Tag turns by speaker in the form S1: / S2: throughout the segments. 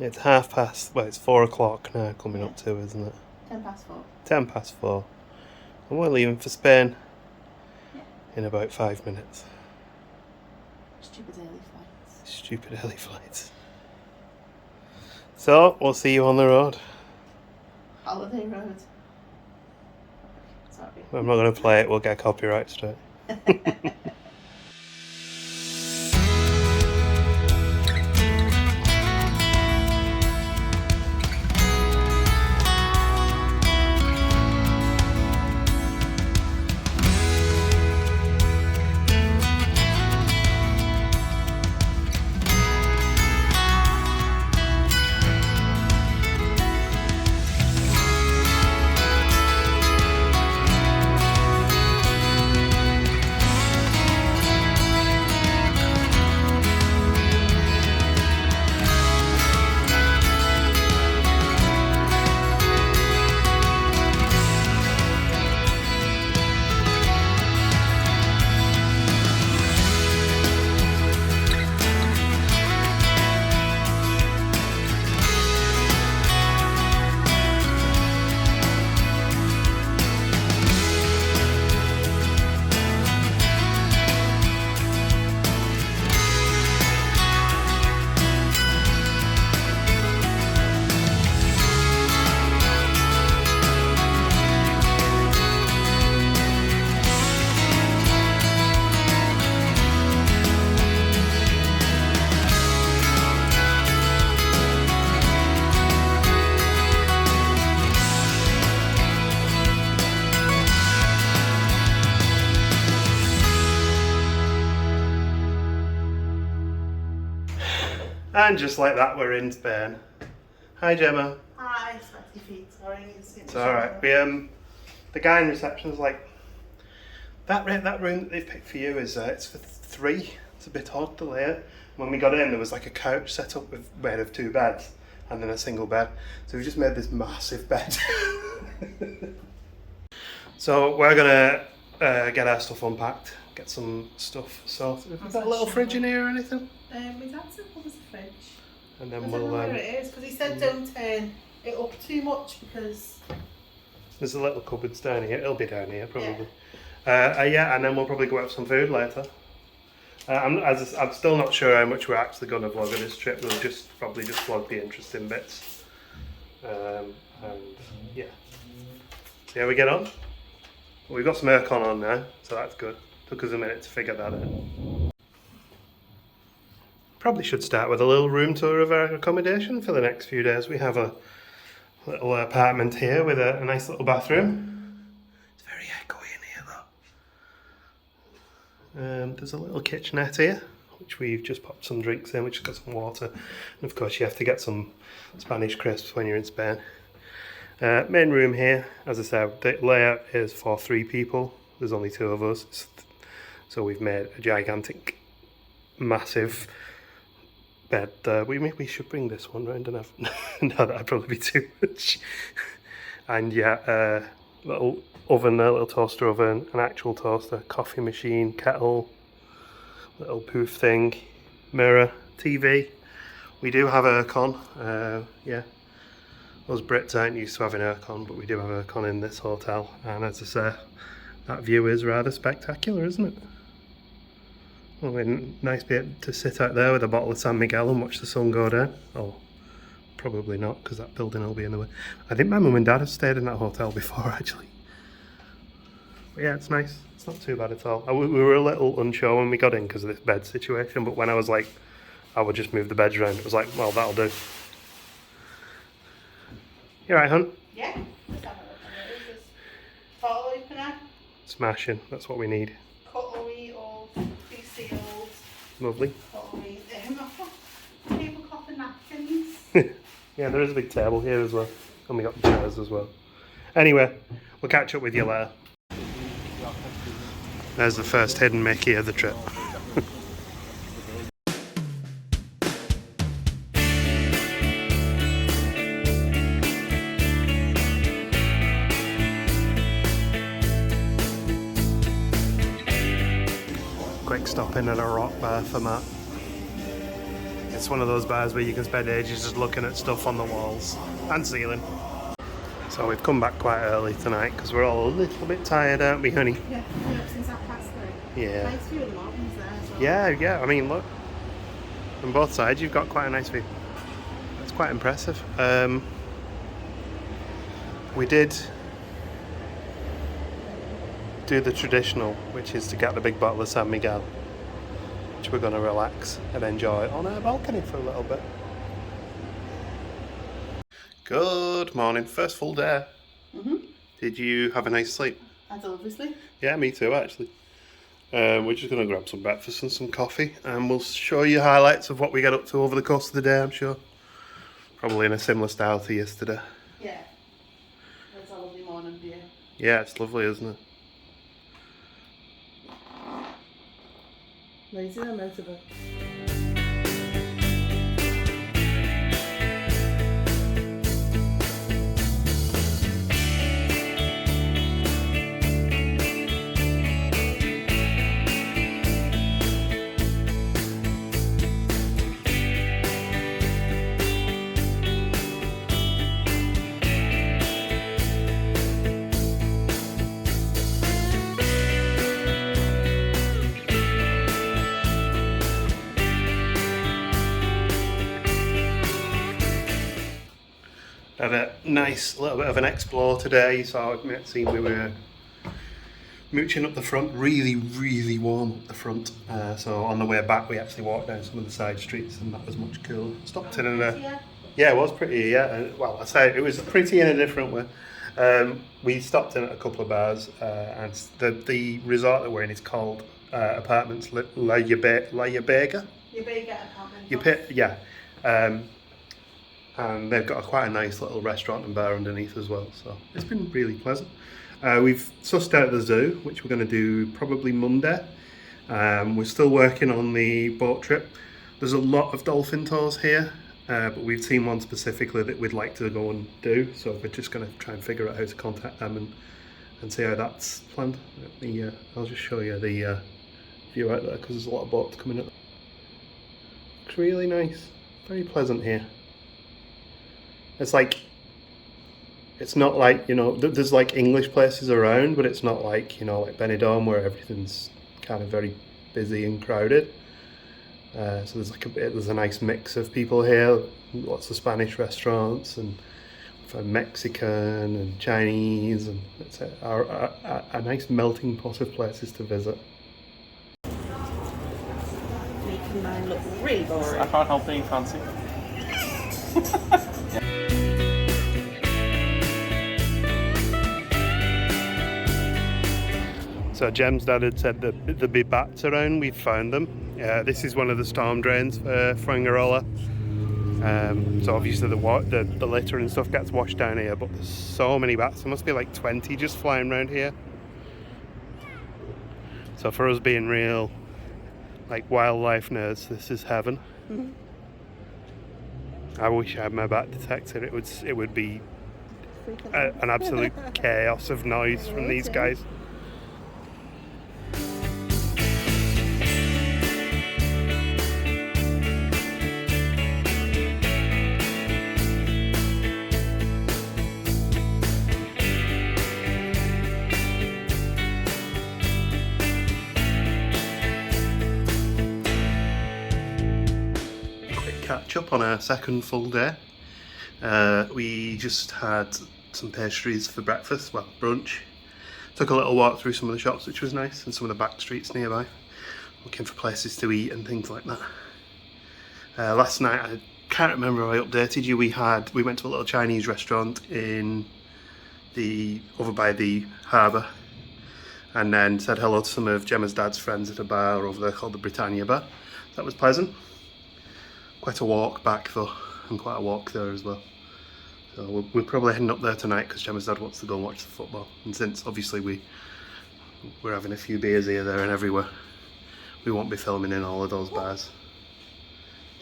S1: It's 4:30, well, it's 4 o'clock now, coming up to, isn't it?
S2: 4:10.
S1: 4:10. And we're leaving for Spain
S2: Yeah.
S1: in about 5 minutes.
S2: Stupid early flights.
S1: Stupid early flights. So, we'll see you on the road.
S2: Holiday road. Sorry.
S1: I'm not going to play it, we'll get copyright straight. And just like that, we're in Spain. Hi, Gemma.
S2: Hi, sweaty feet. Sorry,
S1: it's alright. The guy in reception's like, that room that they've picked for you is it's for 3. It's a bit odd, the layout. When we got in, there was like a couch set up made of 2 beds and then a single bed. So we just made this massive bed. So we're gonna get our stuff unpacked, get some stuff sorted. Have you got a little fridge in here or anything?
S2: My dad said there was a fridge.
S1: And then
S2: I don't know where it is, because he said don't turn it up too much because...
S1: There's a little cupboard down here. It'll be down here probably. Yeah, and then we'll probably go out for some food later. I'm still not sure how much we're actually going to vlog of this trip. We'll probably just vlog the interesting bits. And yeah. See how we get on. Well, we've got some aircon on now, so that's good. Took us a minute to figure that out. Probably should start with a little room tour of our accommodation for the next few days. We have a little apartment here with a nice little bathroom. It's very echoey in here though. There's a little kitchenette here, which we've just popped some drinks in, which has got some water. And of course you have to get some Spanish crisps when you're in Spain. Main room here, as I said, the layout is for 3 people. There's only 2 of us. So we've made a gigantic, massive bed there. We should bring this one round and have... No, that'd probably be too much. And yeah, little oven there, little toaster oven, an actual toaster, coffee machine, kettle, little poof thing, mirror, TV. We do have aircon, yeah. Us Brits aren't used to having aircon, but we do have aircon in this hotel. And as I say, that view is rather spectacular, isn't it? Well, nice bit to sit out there with a bottle of San Miguel and watch the sun go down. Oh, probably not, because that building will be in the way. I think my mum and dad have stayed in that hotel before, actually. But yeah, it's nice. It's not too bad at all. We were a little unsure when we got in because of this bed situation, but when I was like, I would just move the beds around, it was like, well, that'll do. You alright, hun?
S2: Yeah. Let's have a look at it. Is this bottle opener?
S1: Smashing. That's what we need.
S2: Cutlery all pre-sealed.
S1: Lovely.
S2: Cutlery. Tablecloth and napkins.
S1: Yeah, there is a big table here as well. And we got the chairs as well. Anyway, we'll catch up with you later. There's the first hidden Mickey of the trip. Quick stop in at a rock bar for Matt. It's one of those bars where you can spend ages just looking at stuff on the walls and ceiling. So we've come back quite early tonight because we're all a little bit tired, aren't we, honey?
S2: Yeah, since 3:30.
S1: Yeah.
S2: Nice view of the mountains there as well.
S1: Yeah, I mean, look. On both sides, you've got quite a nice view. That's quite impressive. We did do the traditional, which is to get the big bottle of San Miguel, which we're going to relax and enjoy on our balcony for a little bit. Good morning, first full day. Did you have a nice sleep?
S2: I had a lovely sleep.
S1: Yeah, me too, actually. We're just going to grab some breakfast and some coffee, and we'll show you highlights of what we get up to over the course of the day, I'm sure. Probably in a similar style to yesterday.
S2: Yeah. It's a lovely morning view.
S1: Yeah, it's lovely, isn't it?
S2: Lazy or motorbike?
S1: Had a nice little bit of an explore today. You saw it, might see we were mooching up the front, really warm up the front. So on the way back we actually walked down some of the side streets and that was much cooler. Stopped in a... Yeah, it was pretty, yeah. Well, I say it was pretty in a different way. We stopped in at a couple of bars and the resort that we're in is called Apartments La Yabega.
S2: Yabega Apartments.
S1: Yeah. And they've got quite a nice little restaurant and bar underneath as well, so it's been really pleasant. We've sussed out the zoo, which we're going to do probably Monday. We're still working on the boat trip. There's a lot of dolphin tours here, but we've seen one specifically that we'd like to go and do, so we're just going to try and figure out how to contact them and see how that's planned. I'll just show you the view out there because there's a lot of boats coming up. Looks really nice, very pleasant here. It's like, it's not like, you know, there's like English places around, but it's not like, you know, like Benidorm where everything's kind of very busy and crowded. So there's a nice mix of people here, lots of Spanish restaurants and Mexican and Chinese, and it's a nice melting pot of places to visit.
S2: Making mine look really boring.
S3: I can't help being fancy.
S1: So Jem's dad had said that there'd be bats around. We've found them. This is one of the storm drains for Fuengirola. So obviously the litter and stuff gets washed down here, but there's so many bats. There must be like 20 just flying around here. So for us being real, like wildlife nerds, this is heaven. I wish I had my bat detector. It would be an absolute chaos of noise from these guys. Catch up on our second full day. We just had some pastries for breakfast, well, brunch. Took a little walk through some of the shops, which was nice, and some of the back streets nearby, looking for places to eat and things like that. Last night, I can't remember if I updated you, we went to a little Chinese restaurant over by the harbour, and then said hello to some of Gemma's dad's friends at a bar over there called the Britannia Bar. That was pleasant. Quite a walk back though, and quite a walk there as well. So we're probably heading up there tonight because Gemma's dad wants to go and watch the football. And since obviously we're having a few beers here, there and everywhere, we won't be filming in all of those bars.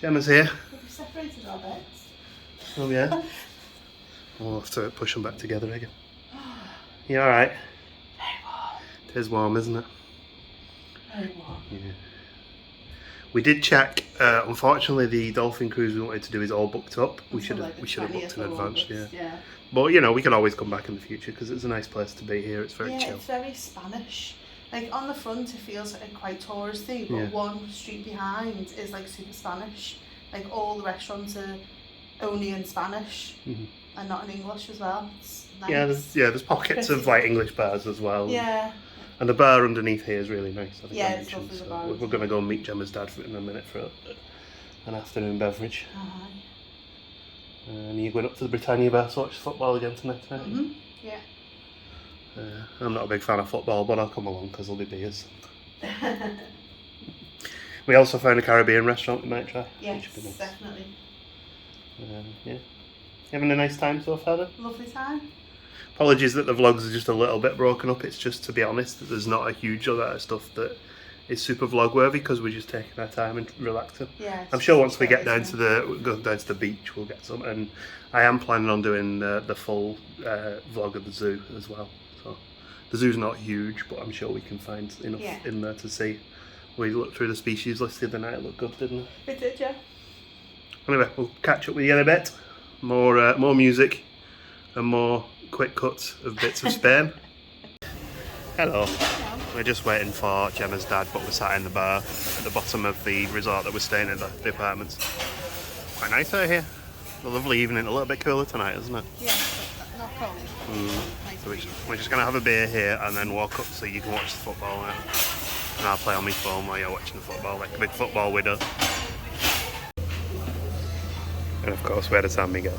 S1: Gemma's here.
S2: We've separated our beds.
S1: Oh yeah? We'll have to push them back together again. You alright?
S2: Very warm.
S1: It is warm, isn't it?
S2: Very warm.
S1: Yeah. We did check. Unfortunately, the dolphin cruise we wanted to do is all booked up. We should
S2: Until,
S1: have
S2: like,
S1: booked in
S2: 20th or
S1: advance.
S2: August, yeah.
S1: But you know, we can always come back in the future because it's a nice place to be here. It's very
S2: Yeah,
S1: chill.
S2: it's very Spanish. Like on the front, it feels like quite touristy, but
S1: Yeah.
S2: one street behind is like super Spanish. Like all the restaurants are only in Spanish and not in English as well. It's nice.
S1: There's pockets of like English bars as well.
S2: Yeah.
S1: And the bar underneath here is really nice. I think
S2: Yeah,
S1: I
S2: it's
S1: mentioned.
S2: lovely, the
S1: So
S2: bar,
S1: we're
S2: isn't
S1: going to
S2: it?
S1: go and meet Gemma's dad in a minute for an afternoon beverage. And you're going up to the Britannia bar to watch football again tonight, aren't you?
S2: Yeah.
S1: I'm not a big fan of football, but I'll come along because there'll be beers. We also found a Caribbean restaurant we might try.
S2: Yes,
S1: Which would be nice.
S2: definitely.
S1: Yeah. Having a nice time so far then?
S2: Lovely time.
S1: Apologies that the vlogs are just a little bit broken up. It's just, to be honest, that there's not a huge amount of stuff that is super vlog worthy because we're just taking our time and relaxing.
S2: Yeah.
S1: I'm sure once we get down to the beach, we'll get some. And I am planning on doing the full vlog of the zoo as well. So the zoo's not huge, but I'm sure we can find enough in there to see. We looked through the species list the other night. It looked good, didn't it?
S2: It did, yeah.
S1: Anyway, we'll catch up with you in a bit. More music and more quick cuts of bits of Spain. Hello. We're just waiting for Gemma's dad, but we're sat in the bar at the bottom of the resort that we're staying in, the apartments. Quite nice out here. A lovely evening, a little bit cooler tonight, isn't it?
S2: Yeah, not cold. Nice.
S1: So we're just going to have a beer here and then walk up so you can watch the football now. And I'll play on my phone while you're watching the football, like a big football widow. And of course we had a San Miguel.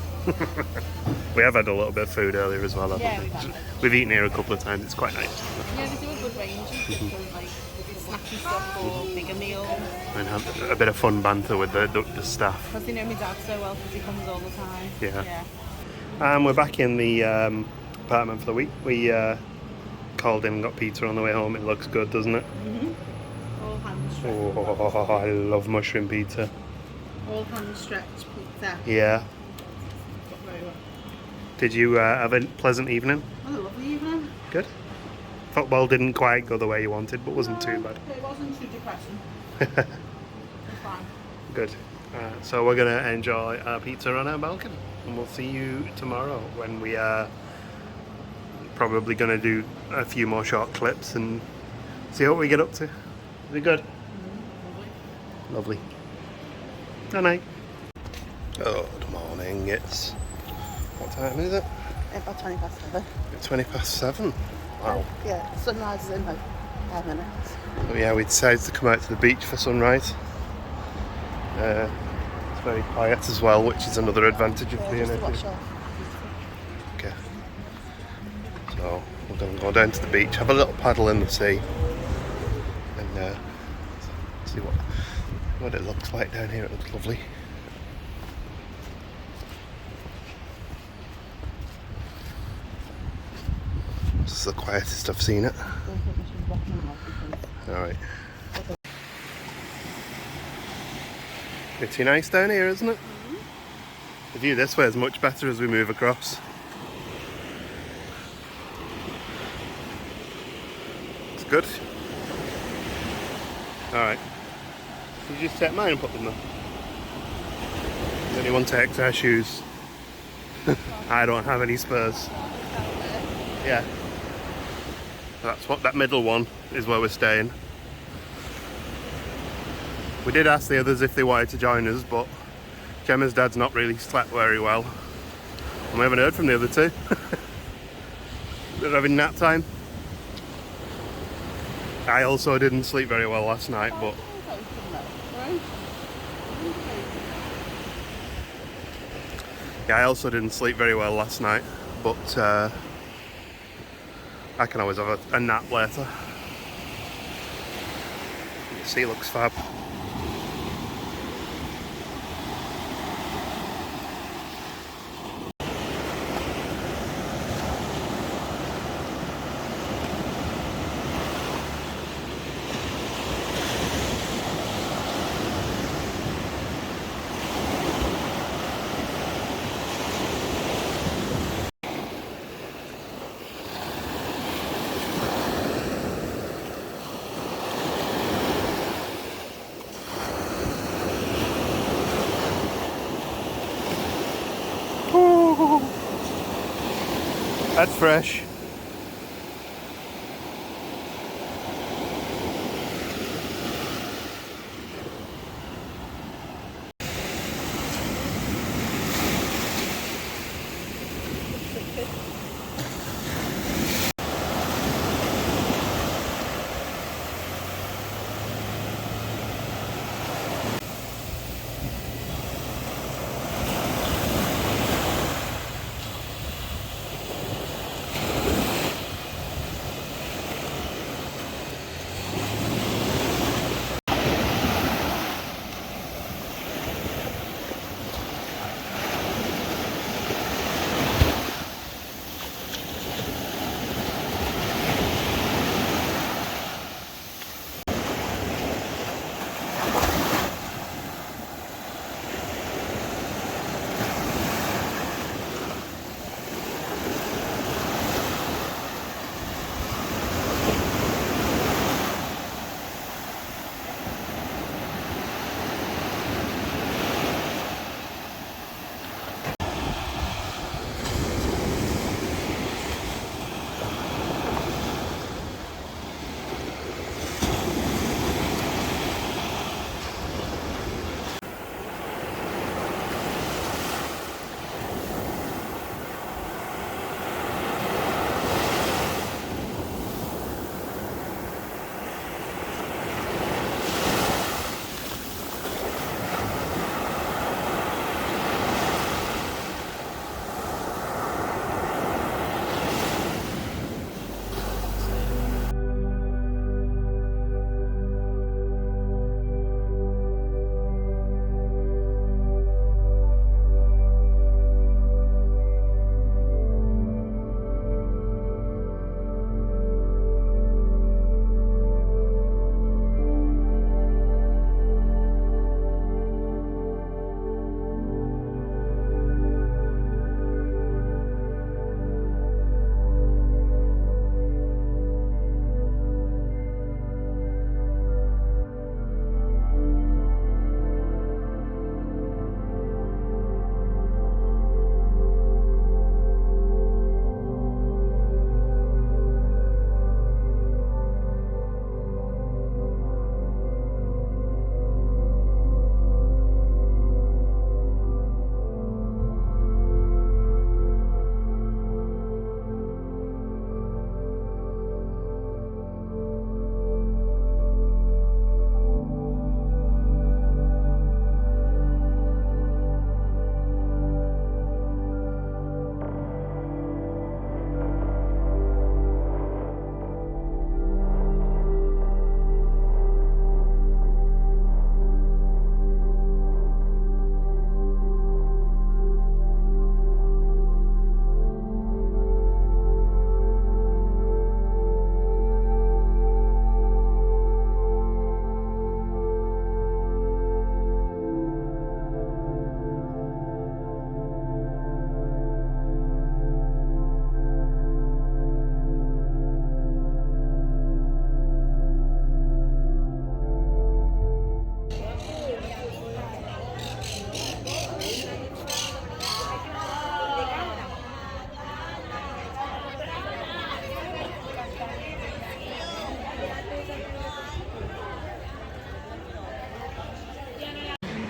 S1: We have had a little bit of food earlier as well, haven't we? We've eaten here a couple of times, it's quite nice.
S2: Yeah, they do a good range of different, like, snacky stuff or bigger meals.
S1: And have a bit of fun banter with the staff.
S2: Because they know my dad so well because he comes all the time.
S1: Yeah. And we're back in the apartment for the week. We called in and got pizza on the way home. It looks good, doesn't it?
S2: All hand stretch.
S1: Oh, I love mushroom pizza.
S2: All hand stretch pizza.
S1: Yeah.
S2: Got very well.
S1: Did you have a pleasant evening?
S2: Oh, a lovely evening.
S1: Good. Football didn't quite go the way you wanted, but wasn't too bad.
S2: It wasn't too depressing. It's fine.
S1: Good. So we're going to enjoy our pizza on our balcony. And we'll see you tomorrow when we are probably going to do a few more short clips and see what we get up to. Is it good? Lovely. Good night. Good morning. It's... what time is it?
S2: About 20 past 7.
S1: It's 20 past 7. Wow.
S2: Yeah, sunrise is in like 5 minutes.
S1: So yeah, we decided to come out to the beach for sunrise. It's very quiet as well, which is another advantage of being here. Okay. So we're going to go down to the beach, have a little paddle in the sea, and see what it looks like down here. It looks lovely. This is the quietest I've seen it. Alright. Pretty nice down here, isn't it? The view this way is much better as we move across. It's good. Alright. Did you just take mine and put them there? Does anyone take our shoes? I don't have any Spurs. Yeah. That's what that middle one is where we're staying. We did ask the others if they wanted to join us, but Gemma's dad's not really slept very well. And we haven't heard from the other two. They're having nap time. I also didn't sleep very well last night, but... yeah, I also didn't sleep very well last night, but I can always have a nap later. The sea looks fab. That's fresh.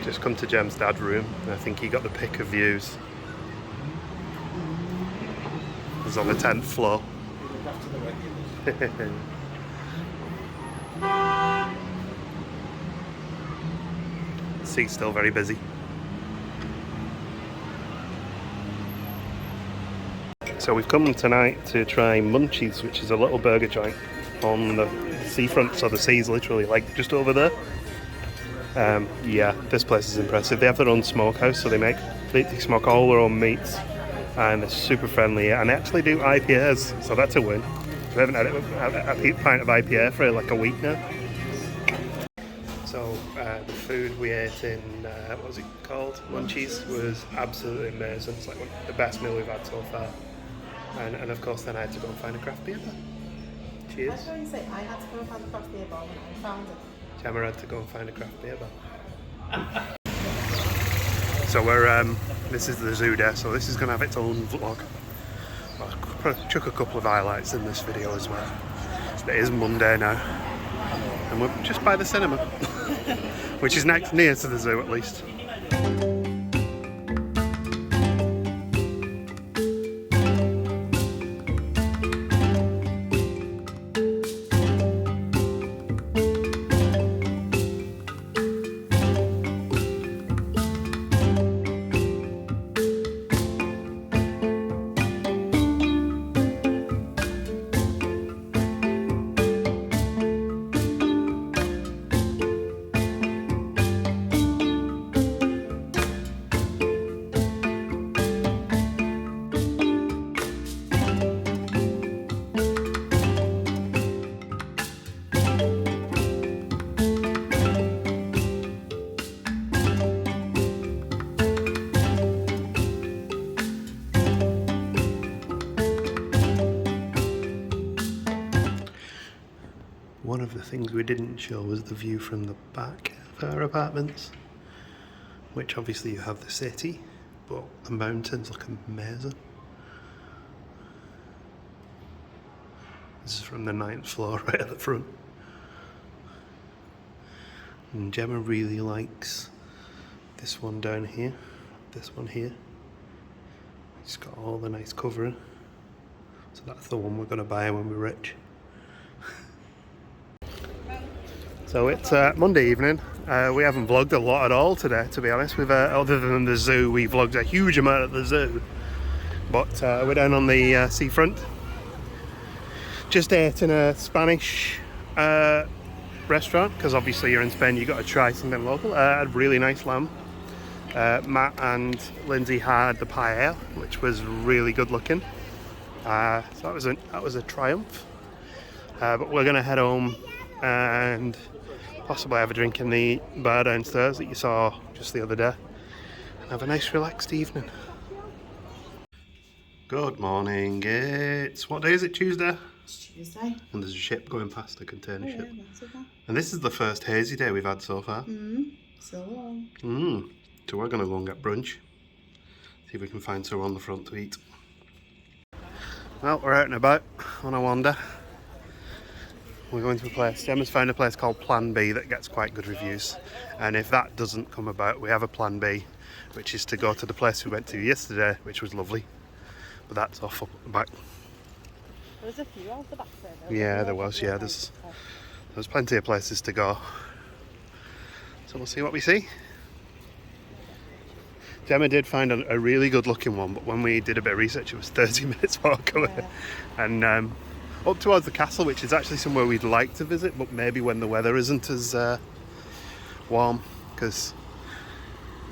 S1: Just come to Jem's dad's room, and I think he got the pick of views. He's on the 10th floor. Seat's still very busy. So we've come tonight to try Munchies, which is a little burger joint on the seafront, so the sea's literally like just over there. Yeah, this place is impressive. They have their own smokehouse, so they smoke all their own meats, and they're super friendly, and they actually do IPAs, so that's a win. We haven't had a pint of IPA for like a week now. So the food we ate in, what was it called? Munchies, was absolutely amazing. It's like the best meal we've had so far. And of course then I had to go and find a craft beer bar. Cheers.
S2: I was going to say I had to go and find a craft beer bar when I found it.
S1: Gemma had to go and find a craft beer bar. So we're, this is the zoo day, so this is going to have its own vlog. chuck a couple of highlights in this video as well. It is Monday now, and we're just by the cinema, which is near to the zoo at least. One of the things we didn't show was the view from the back of our apartments, which obviously you have the city, but the mountains look amazing. This is from the 9th floor right at the front. And Gemma really likes this one down here, this one here. It's got all the nice covering. So that's the one we're going to buy when we're rich. So it's Monday evening. We haven't vlogged a lot at all today, to be honest. We've other than the zoo, we vlogged a huge amount at the zoo. But we're down on the seafront. Just ate in a Spanish restaurant, because obviously you're in Spain, you've got to try something local. Had really nice lamb. Matt and Lindsay had the paella, which was really good looking. So that was a triumph. But we're going to head home and possibly have a drink in the bar downstairs that you saw just the other day, and have a nice relaxed evening. Good morning. It's, what day is it? Tuesday?
S2: It's Tuesday.
S1: And there's a ship going past, a container ship.
S2: Yeah, that's okay.
S1: And this is the first hazy day we've had so far.
S2: So long.
S1: So we're going to go and get brunch. See if we can find somewhere on the front to eat. Well, we're out and about on a wander. We're going to a place, Gemma's found a place called Plan B that gets quite good reviews, and if that doesn't come about, we have a plan B, which is to go to the place we went to yesterday, which was lovely, but that's off up at the back.
S2: There was a few out the back there though.
S1: Yeah, there was, yeah, there's plenty of places to go, so we'll see what we see. Gemma did find a really good looking one, but when we did a bit of research, it was 30 minutes walk away. Yeah. And up towards the castle, which is actually somewhere we'd like to visit, but maybe when the weather isn't as warm, because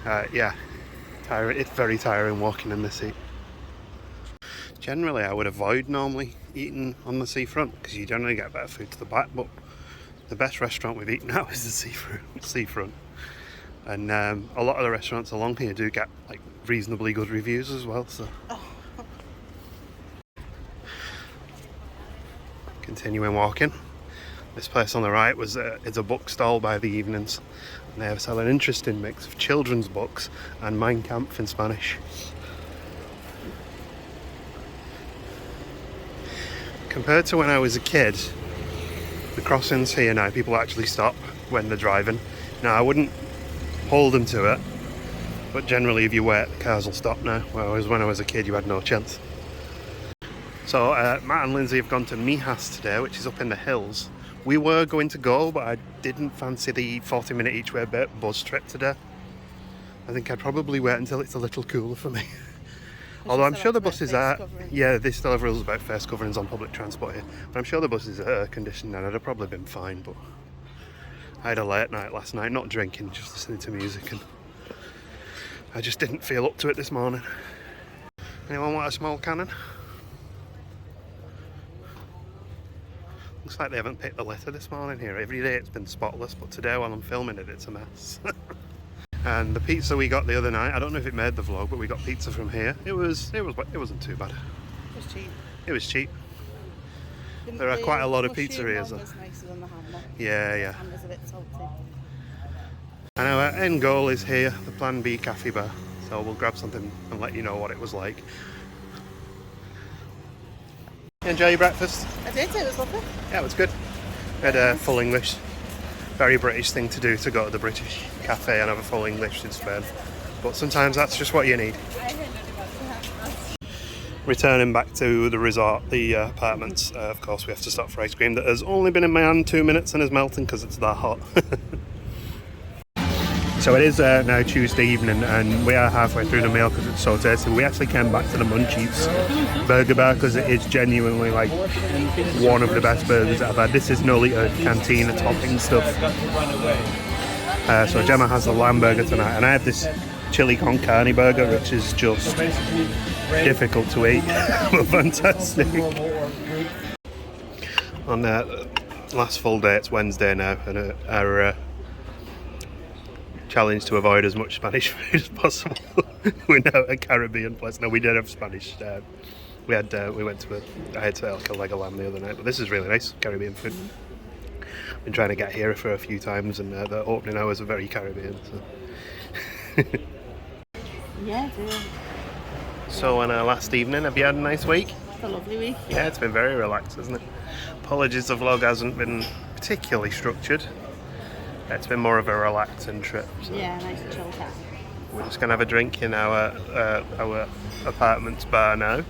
S1: yeah, it's very tiring walking in this heat. Generally I would avoid normally eating on the seafront, because you generally get better food to the back, but the best restaurant we've eaten now is the seafront. And a lot of the restaurants along here do get like reasonably good reviews as well, so. Continuing walking. This place on the right is a book stall by the evenings, and they sell an interesting mix of children's books and Mein Kampf in Spanish. Compared to when I was a kid, the crossings here now, people actually stop when they're driving. Now I wouldn't hold them to it, but generally if you wait, the cars will stop now, whereas when I was a kid you had no chance. So Matt and Lindsay have gone to Mijas today, which is up in the hills. We were going to go, but I didn't fancy the 40-minute each way bus trip today. I think I'd probably wait until it's a little cooler for me. Although I'm sure the buses are, yeah, they still have rules about face coverings on public transport here, but I'm sure the buses are air conditioned and I'd have probably been fine. But I had a late night last night, not drinking, just listening to music, and I just didn't feel up to it this morning. Anyone want a small cannon? Looks like they haven't picked the litter this morning here. Every day it's been spotless, but today while I'm filming it, it's a mess. And the pizza we got the other night, I don't know if it made the vlog, but we got pizza from here. It wasn't too bad.
S2: It was cheap.
S1: It was cheap. There are quite a lot of pizzerias.
S2: Nicer than the hammer.
S1: Yeah.
S2: The hammer's a bit salty.
S1: And our end goal is here, the Plan B Cafe Bar. So we'll grab something and let you know what it was like. You enjoy your breakfast?
S2: I did, it was lovely.
S1: Yeah, it was good. We had a full English. Very British thing to do, to go to the British cafe and have a full English in Spain. But sometimes that's just what you need. Returning back to the resort, the apartments, of course we have to stop for ice cream that has only been in my hand 2 minutes and is melting because it's that hot. So it is now Tuesday evening and we are halfway through the meal because it's so tasty. We actually came back to the Munchies Burger Bar because it is genuinely like one of the best burgers I've had. This is Nolita Cantina topping stuff. So Gemma has the lamb burger tonight and I have this chili con carne burger which is just difficult to eat but fantastic. On the last full day, it's Wednesday now, and our challenge to avoid as much Spanish food as possible. We're now at a Caribbean place. No, we did have Spanish. We went to I had to like a leg of lamb the other night, but this is really nice Caribbean food. Been trying to get here for a few times, and the opening hours are very Caribbean. So.
S2: Yeah, I do.
S1: So on our last evening, have you had a nice week?
S2: It's a lovely week.
S1: Yeah, it's been very relaxed, hasn't it? Apologies, the vlog hasn't been particularly structured. It's been more of a relaxing trip. So
S2: Yeah, nice and chilled out.
S1: we're just going to have a drink in our apartment's bar now.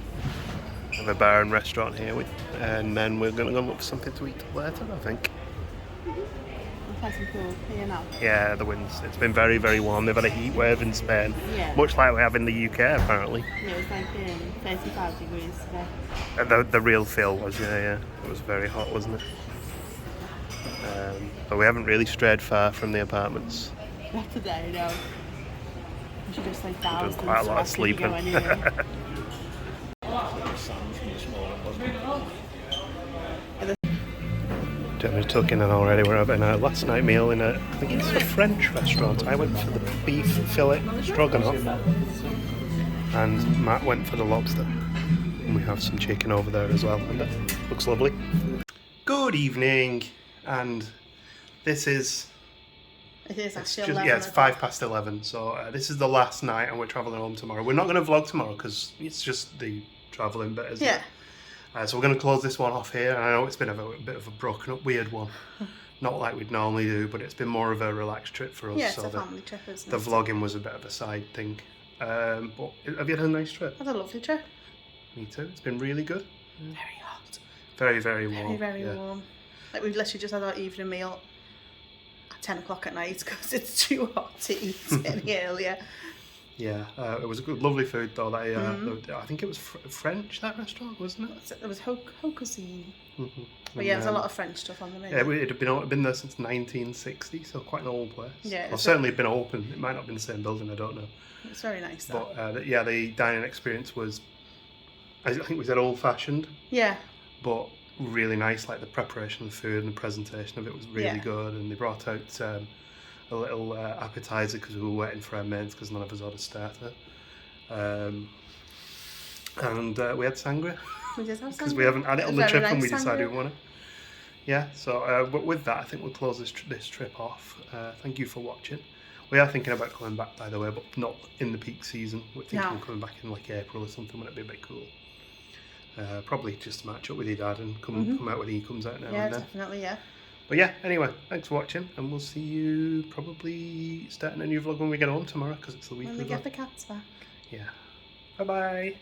S1: Have a bar and restaurant here, and then we're going to go look for something to eat later, I think.
S2: It's nice and cool here now.
S1: Yeah, the winds. It's been very, very warm. They've had a heat wave in Spain,
S2: Yeah.
S1: much like we have in the UK apparently.
S2: Yeah, it was like 35 degrees today.
S1: The real feel was, yeah. It was very hot, wasn't it? But we haven't really strayed far from the apartments.
S2: Not today, no. We should just like down.
S1: Quite a lot of sleeping. Gemma's tucking in already. We're having our last night meal in I think it's a French restaurant. I went for the beef fillet stroganoff, and Matt went for the lobster. And we have some chicken over there as well, and it looks lovely. Good evening, and this is.
S2: It is actually
S1: Just,
S2: 11.
S1: yeah, it's 11:05, so this is the last night and we're travelling home tomorrow. We're not going to vlog tomorrow because it's just the travelling bit, isn't it? So we're going to close this one off here. And I know it's been a bit of a broken up, weird one. Not like we'd normally do, but it's been more of a relaxed trip for us.
S2: Yeah, it's
S1: so
S2: a family trip, isn't
S1: the
S2: it?
S1: vlogging was a bit of a side thing. But have you had a nice trip?
S2: I had a lovely trip.
S1: Me too. It's been really good.
S2: Very hot.
S1: Very, very warm.
S2: Very warm. Like we've literally just had our evening meal at 10 o'clock at night because it's too hot to eat any earlier.
S1: Yeah, it was a good, lovely food though. I think it was French, that restaurant, wasn't it?
S2: It was haute cuisine.
S1: Mm-hmm.
S2: But yeah, there's a lot of French stuff on the menu.
S1: Yeah, it had been there since 1960, so quite an old place.
S2: Yeah,
S1: well, certainly been open. It might not have been the same building, I don't know.
S2: It's very nice though.
S1: But yeah, the dining experience was, I think we said old-fashioned.
S2: Yeah.
S1: But really nice, like the preparation of the food and the presentation of it was really good. And they brought out a little appetizer because we were waiting for our mains because none of us had a starter. And we had sangria.
S2: We did have sangria.
S1: Because we haven't had it on the trip and we decided
S2: sangria.
S1: we want it. Yeah, so but with that, I think we'll close this trip off. Thank you for watching. We are thinking about coming back, by the way, but not in the peak season. We're thinking of coming back in like April or something. Wouldn't it be a bit cool? Probably just to match up with your dad and come out when he comes out now and then.
S2: Yeah, definitely, yeah.
S1: But yeah, anyway, thanks for watching, and we'll see you probably starting a new vlog when we get home tomorrow because it's the weekly
S2: When we
S1: vlog.
S2: get the cats back.
S1: Yeah. Bye bye.